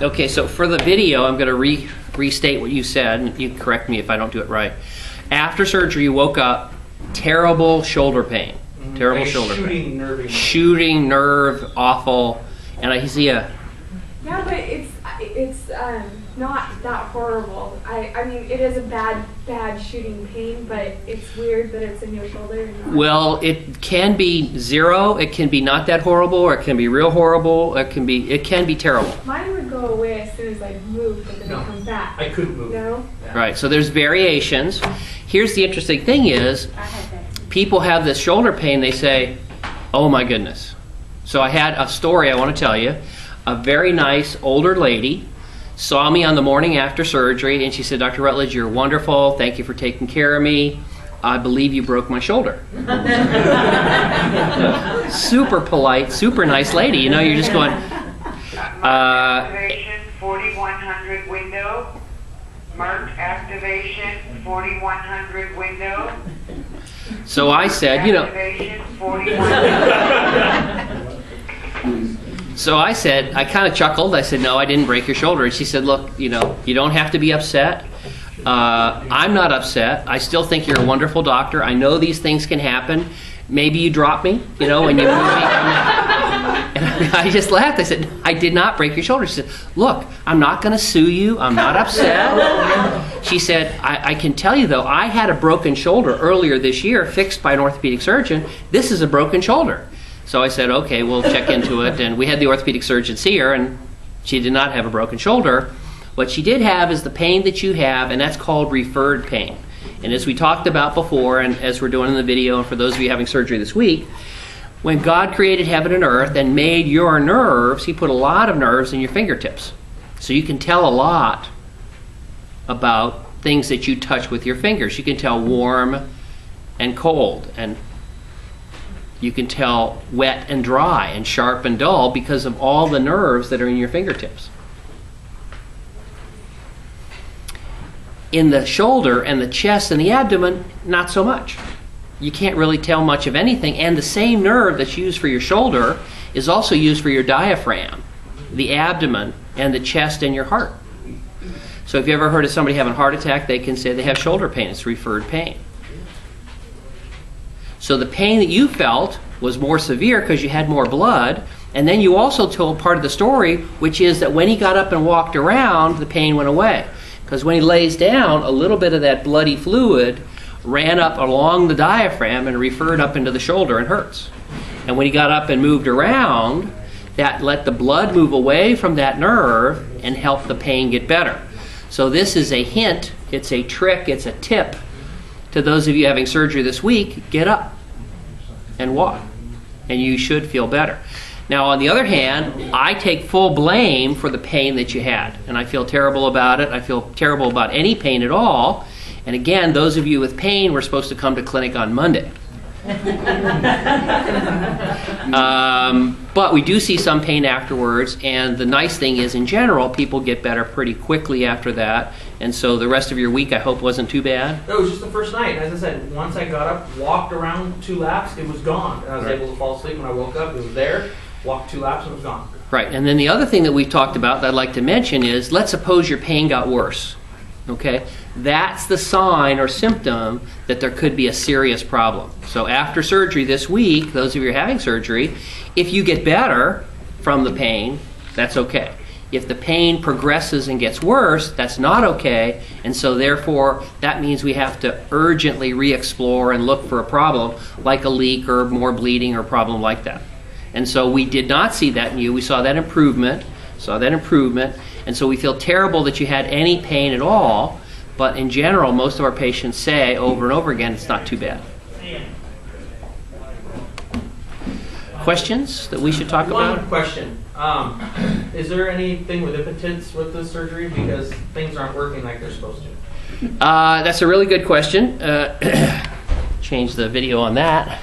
Okay, so for the video, I'm going to restate what you said, and you can correct me if I don't do it right. After surgery, you woke up, terrible shoulder pain. Terrible like shoulder shooting pain. Shooting nerve, awful. And I see a... Yeah, but it's not that horrible. I mean, it is a bad shooting pain, but it's weird that it's in your shoulder. Well, it can be zero, it can be not that horrible, or it can be real horrible, it can be terrible. Mine would go away as soon as I moved, but then it comes back. I couldn't move. No? Yeah. Right, so there's variations. Here's the interesting thing is, people have this shoulder pain, they say, oh my goodness. So I had a story I want to tell you. A very nice older lady saw me on the morning after surgery, and she said, Dr. Rutledge, you're wonderful. Thank you for taking care of me. I believe you broke my shoulder. Super polite, super nice lady. You know, you're just going... activation 4100 window. Marked activation 4100 window. So I said, you know... Activation 4100. So I said, I kind of chuckled. I said, no, I didn't break your shoulder. And she said, look, you know, you don't have to be upset. I'm not upset. I still think you're a wonderful doctor. I know these things can happen. Maybe you drop me, you know, when you move me. And I just laughed. I said, I did not break your shoulder. She said, look, I'm not going to sue you. I'm not upset. She said, I can tell you, though, I had a broken shoulder earlier this year, fixed by an orthopedic surgeon. This is a broken shoulder. So I said, okay, we'll check into it. And we had the orthopedic surgeon see her, and she did not have a broken shoulder. What she did have is the pain that you have, and that's called referred pain. And as we talked about before, and as we're doing in the video, and for those of you having surgery this week, when God created heaven and earth and made your nerves, He put a lot of nerves in your fingertips. So you can tell a lot about things that you touch with your fingers. You can tell warm and cold, and you can tell wet and dry and sharp and dull because of all the nerves that are in your fingertips. In the shoulder and the chest and the abdomen, not so much. You can't really tell much of anything, and the same nerve that's used for your shoulder is also used for your diaphragm, the abdomen, and the chest and your heart. So if you ever heard of somebody having a heart attack, they can say they have shoulder pain. It's referred pain. So the pain that you felt was more severe because you had more blood, and then you also told part of the story, which is that when he got up and walked around, the pain went away. Because when he lays down, a little bit of that bloody fluid ran up along the diaphragm and referred up into the shoulder and hurts. And when he got up and moved around, that let the blood move away from that nerve and help the pain get better. So this is a hint, it's a trick, it's a tip to those of you having surgery this week. Get up and walk, and you should feel better. Now, on the other hand, I take full blame for the pain that you had, and I feel terrible about it. I feel terrible about any pain at all. And again, those of you with pain were supposed to come to clinic on Monday. But we do see some pain afterwards, and the nice thing is, in general, people get better pretty quickly after that. And so the rest of your week, I hope, wasn't too bad. It was just the first night. As I said, once I got up, walked around 2 laps, it was gone. And I was able to fall asleep when I woke up. It was there. Walked 2 laps and it was gone. Right. And then the other thing that we've talked about that I'd like to mention is, let's suppose your pain got worse. Okay? That's the sign or symptom that there could be a serious problem. So after surgery this week, those of you who are having surgery, if you get better from the pain, that's okay. If the pain progresses and gets worse, that's not okay, and so therefore that means we have to urgently re-explore and look for a problem like a leak or more bleeding or a problem like that. And so we did not see that in you. We saw that improvement, and so we feel terrible that you had any pain at all, but in general, most of our patients say over and over again, it's not too bad. Questions that we should talk about? One question. Is there anything with impotence with this surgery because things aren't working like they're supposed to? That's a really good question. Change the video on that.